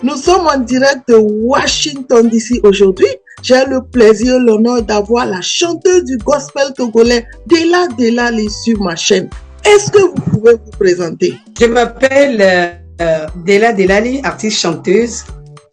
Nous sommes en direct de Washington DC aujourd'hui. J'ai le plaisir, l'honneur d'avoir la chanteuse du gospel togolais Dela Delali sur ma chaîne. Est-ce que vous pouvez vous présenter? Je m'appelle Dela Delali, artiste chanteuse.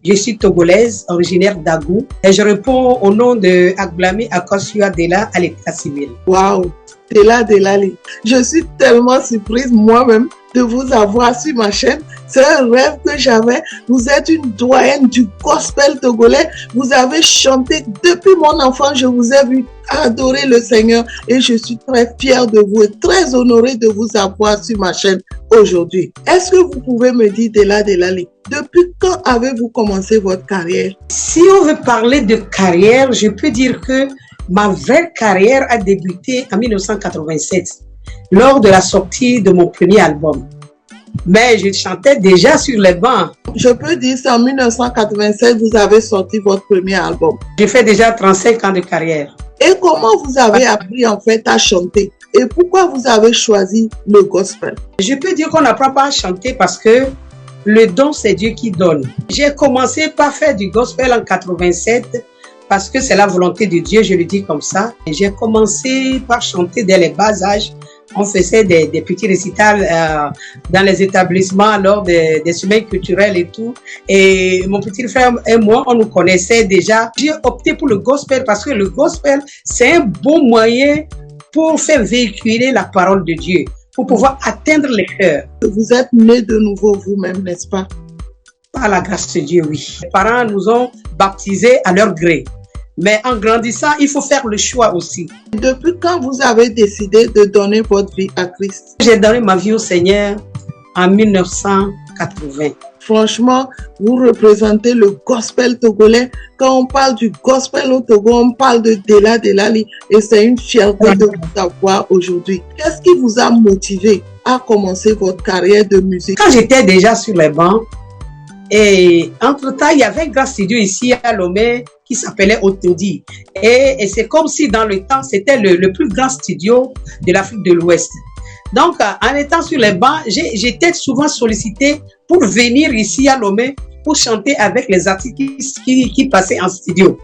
Je suis togolaise, originaire d'Agou, et je réponds au nom de Agblami Akosua Dela à l'état civil. Waouh, Dela Delali. Je suis tellement surprise moi-même de vous avoir sur ma chaîne. C'est un rêve que j'avais. Vous êtes une doyenne du gospel togolais. Vous avez chanté depuis mon enfance. Je vous ai vu adorer le Seigneur et je suis très fière de vous et très honorée de vous avoir sur ma chaîne aujourd'hui. Est-ce que vous pouvez me dire, Dela Delali, depuis quand avez-vous commencé votre carrière? Si on veut parler de carrière, je peux dire que ma vraie carrière a débuté en 1987, lors de la sortie de mon premier album. Mais je chantais déjà sur les bancs. Je peux dire qu'en 1987, vous avez sorti votre premier album. J'ai fait déjà 35 ans de carrière. Et comment vous avez appris en fait à chanter? Et pourquoi vous avez choisi le gospel? Je peux dire qu'on n'apprend pas à chanter parce que le don, c'est Dieu qui donne. J'ai commencé par faire du gospel en 87 parce que c'est la volonté de Dieu, je le dis comme ça. J'ai commencé par chanter dès les bas âges. On faisait des petits récitals dans les établissements lors des semaines culturelles et tout. Et mon petit frère et moi, on nous connaissait déjà. J'ai opté pour le gospel parce que le gospel, c'est un bon moyen pour faire véhiculer la parole de Dieu, pour pouvoir atteindre les cœurs. Vous êtes né de nouveau vous-même, n'est-ce pas? Par la grâce de Dieu, oui. Les parents nous ont baptisés à leur gré. Mais en grandissant, il faut faire le choix aussi. Depuis quand vous avez décidé de donner votre vie à Christ? J'ai donné ma vie au Seigneur en 1980. Franchement, vous représentez le gospel togolais. Quand on parle du gospel au Togo, on parle de Dela Delali et c'est une fierté de vous avoir aujourd'hui. Qu'est-ce qui vous a motivé à commencer votre carrière de musique? Quand j'étais déjà sur les bancs, et entre-temps, il y avait un grand studio ici à Lomé qui s'appelait Otodi. Et c'est comme si dans le temps, c'était le plus grand studio de l'Afrique de l'Ouest. Donc, en étant sur les bancs, j'étais souvent sollicité pour venir ici à Lomé pour chanter avec les artistes qui passaient en studio.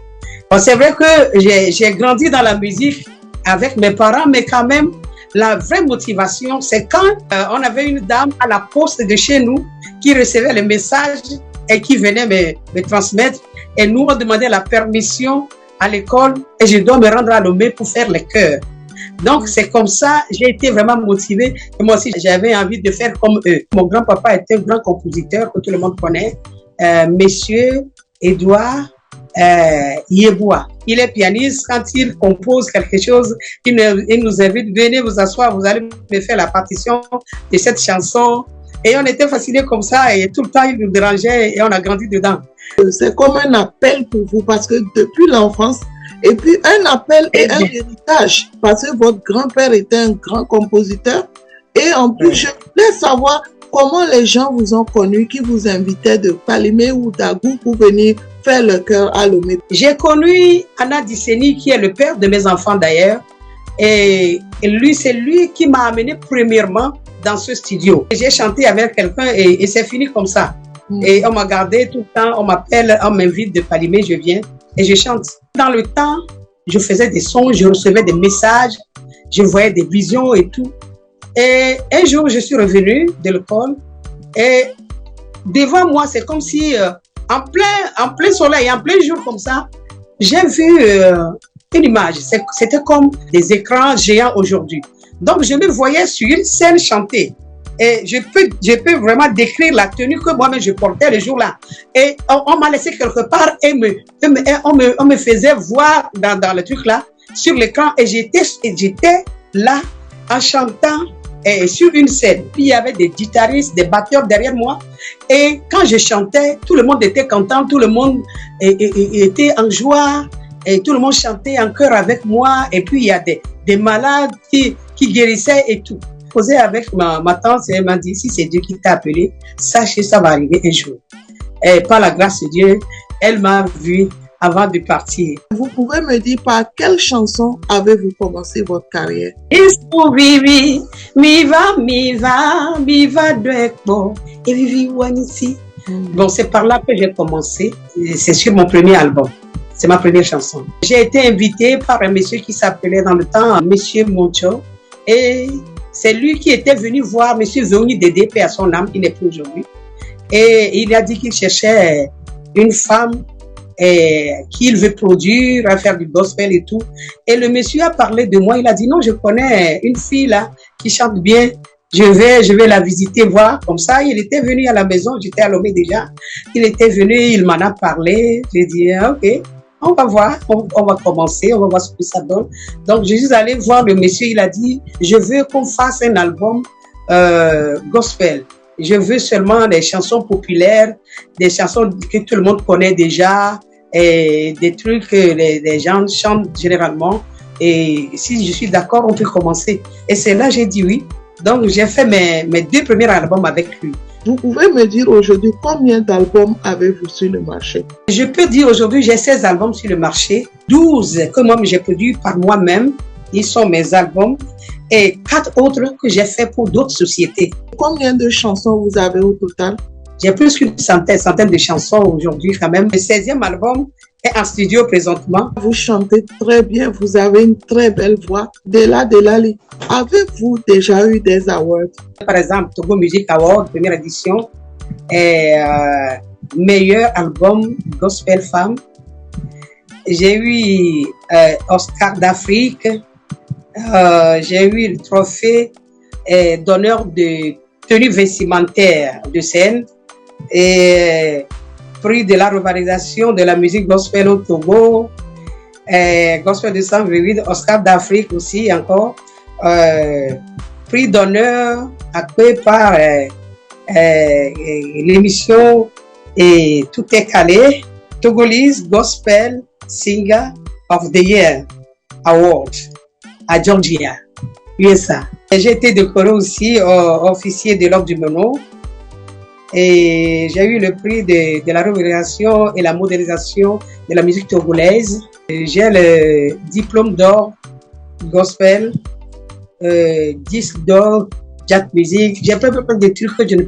Bon, c'est vrai que j'ai grandi dans la musique avec mes parents, mais quand même, la vraie motivation, c'est quand on avait une dame à la poste de chez nous qui recevait les messages et qui venait me transmettre. Et nous, on demandait la permission à l'école et je dois me rendre à Lomé pour faire les chœurs. Donc, c'est comme ça, j'ai été vraiment motivée. Et moi aussi, j'avais envie de faire comme eux. Mon grand-papa était un grand compositeur que tout le monde connaît, Monsieur Edouard Yeboah. Il est pianiste. Quand il compose quelque chose, il nous invite, venez vous asseoir, vous allez me faire la partition de cette chanson. Et on était fascinés comme ça et tout le temps il nous dérangeait et on a grandi dedans. C'est comme un appel pour vous parce que depuis l'enfance, et puis un appel et un héritage parce que votre grand-père était un grand compositeur. Et en plus, je voulais savoir comment les gens vous ont connu, qui vous invitaient de Palimé ou d'Agou pour venir faire le chœur à Lomé. J'ai connu Anna Disseni qui est le père de mes enfants d'ailleurs. Et lui, c'est lui qui m'a amené premièrement dans ce studio. J'ai chanté avec quelqu'un et c'est fini comme ça. Et on m'a gardé tout le temps, on m'appelle, on m'invite de Palimé, je viens et je chante. Dans le temps, je faisais des sons, je recevais des messages, je voyais des visions et tout. Et un jour, je suis revenue de l'école et devant moi, c'est comme si en plein soleil, en plein jour comme ça, j'ai vu une image. C'était comme des écrans géants aujourd'hui. Donc, je me voyais sur une scène chanter. Et je peux vraiment décrire la tenue que moi-même je portais le jour-là. Et on m'a laissé quelque part et on me faisait voir dans le truc-là, sur l'écran. Et j'étais là en chantant sur une scène. Puis il y avait des guitaristes, des batteurs derrière moi. Et quand je chantais, tout le monde était content, tout le monde était en joie. Et tout le monde chantait en chœur avec moi. Et puis il y a des malades qui guérissaient et tout. Posé avec ma tante et elle m'a dit, si c'est Dieu qui t'a appelé, sachez ça va arriver un jour. Et par la grâce de Dieu, elle m'a vu avant de partir. Vous pouvez me dire par quelle chanson avez-vous commencé votre carrière? Vivi, mi va duekbo, et vivi wanisi, Bon, c'est par là que j'ai commencé. C'est sur mon premier album. C'est ma première chanson. J'ai été invitée par un monsieur qui s'appelait dans le temps Monsieur Moncho. Et c'est lui qui était venu voir Monsieur Zoni Dédé, paix à son âme, qui n'est plus aujourd'hui. Et il a dit qu'il cherchait une femme qu'il veut produire, à faire du gospel et tout. Et le monsieur a parlé de moi. Il a dit non, je connais une fille là qui chante bien. Je vais la visiter, voir. Comme ça, il était venu à la maison. J'étais à Lomé déjà. Il était venu, il m'en a parlé. J'ai dit ok, on va voir, on va commencer, on va voir ce que ça donne. Donc, je suis allée voir le monsieur. Il a dit je veux qu'on fasse un album gospel. Je veux seulement des chansons populaires, des chansons que tout le monde connaît déjà, et des trucs que les gens chantent généralement. Et si je suis d'accord, on peut commencer. Et c'est là que j'ai dit oui. Donc, j'ai fait mes 2 premiers albums avec lui. Vous pouvez me dire aujourd'hui combien d'albums avez-vous sur le marché? Je peux dire aujourd'hui, j'ai 16 albums sur le marché, 12 que moi j'ai produits par moi-même. Ils sont mes albums. Et 4 autres que j'ai fait pour d'autres sociétés. Combien de chansons vous avez au total? J'ai plus qu'une centaine de chansons aujourd'hui quand même. Le 16e album est en studio présentement. Vous chantez très bien, vous avez une très belle voix. Dela Delali, avez-vous déjà eu des awards? Par exemple, Togo Music Award, première édition, et meilleur album gospel femme. J'ai eu Oscar d'Afrique. J'ai eu le trophée d'honneur de tenue vestimentaire de scène et prix de la revalorisation de la musique gospel au Togo, gospel de 108, Oscar d'Afrique aussi encore, prix d'honneur accordé par l'émission et tout est calé, Togolese Gospel Singer of the Year Award à Georgia, USA. J'ai été décoré aussi officier de l'ordre du Meneau et j'ai eu le prix de la revalorisation et la modernisation de la musique togolaise. J'ai le diplôme d'or gospel, disque d'or, jazz music. J'ai plein de trucs que je ne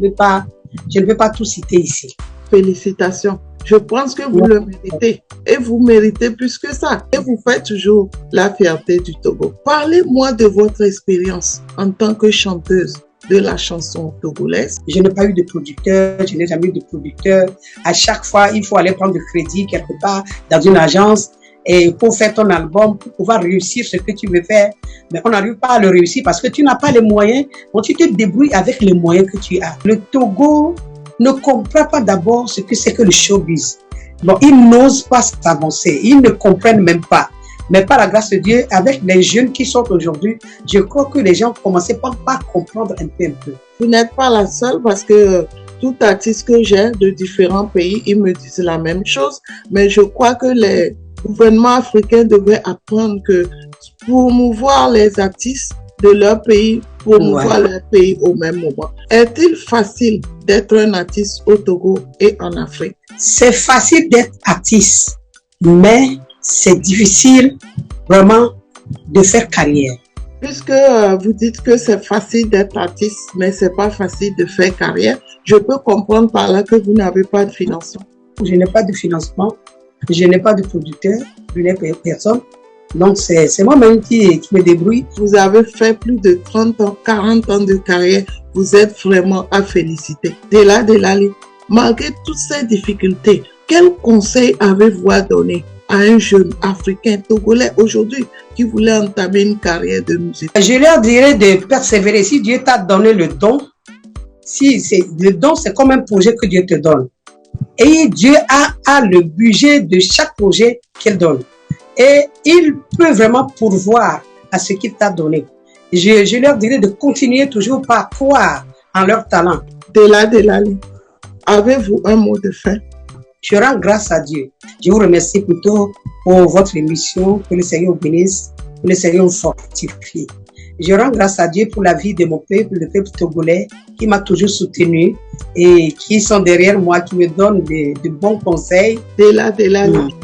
peux pas tout citer ici. Félicitations. Je pense que vous le méritez et vous méritez plus que ça. Et vous faites toujours la fierté du Togo. Parlez-moi de votre expérience en tant que chanteuse de la chanson togolaise. Je n'ai pas eu de producteur, je n'ai jamais eu de producteur. À chaque fois, il faut aller prendre du crédit quelque part dans une agence et pour faire ton album, pour pouvoir réussir ce que tu veux faire. Mais on n'arrive pas à le réussir parce que tu n'as pas les moyens. Donc tu te débrouilles avec les moyens que tu as. Le Togo ne comprend pas d'abord ce que c'est que le showbiz. Bon, ils n'osent pas s'avancer, ils ne comprennent même pas. Mais par la grâce de Dieu, avec les jeunes qui sont aujourd'hui, je crois que les gens commencent par comprendre un peu. Vous n'êtes pas la seule parce que tout artiste que j'ai de différents pays, ils me disent la même chose. Mais je crois que les gouvernements africains devraient apprendre que pour promouvoir les artistes de leur pays, promouvoir leur pays au même moment. Est-il facile d'être un artiste au Togo et en Afrique? C'est facile d'être artiste, mais c'est difficile vraiment de faire carrière. Puisque vous dites que c'est facile d'être artiste, mais c'est pas facile de faire carrière, je peux comprendre par là que vous n'avez pas de financement. Je n'ai pas de financement, je n'ai pas de producteur, je n'ai personne. Donc, c'est moi-même qui me débrouille. Vous avez fait plus de 30 ans, 40 ans de carrière. Vous êtes vraiment à féliciter. Dela Delali, malgré toutes ces difficultés, quel conseil avez-vous à donner à un jeune africain togolais aujourd'hui qui voulait entamer une carrière de musique? Je leur dirais de persévérer. Si Dieu t'a donné le don, le don, c'est comme un projet que Dieu te donne. Et Dieu a le budget de chaque projet qu'il donne. Et il peut vraiment pourvoir à ce qu'il t'a donné. Je leur dirais de continuer toujours par croire en leur talent. Dela Delali, avez-vous un mot de fin? Je rends grâce à Dieu. Je vous remercie plutôt pour votre émission. Que le Seigneur vous bénisse, que le Seigneur vous fortifie. Je rends grâce à Dieu pour la vie de mon peuple, le peuple togolais, qui m'a toujours soutenu et qui sont derrière moi, qui me donnent de bons conseils. Dela Delali.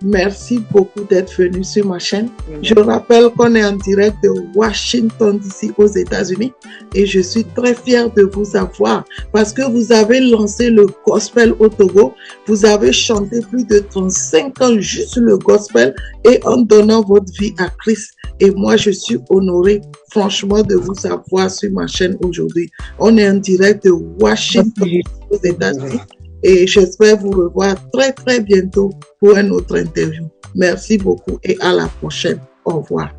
Merci beaucoup d'être venu sur ma chaîne. Je rappelle qu'on est en direct de Washington DC aux États-Unis et je suis très fière de vous avoir parce que vous avez lancé le gospel au Togo. Vous avez chanté plus de 35 ans juste le gospel et en donnant votre vie à Christ. Et moi, je suis honorée franchement de vous avoir sur ma chaîne aujourd'hui. On est en direct de Washington aux États-Unis. Et j'espère vous revoir très très bientôt pour une autre interview. Merci beaucoup et à la prochaine. Au revoir.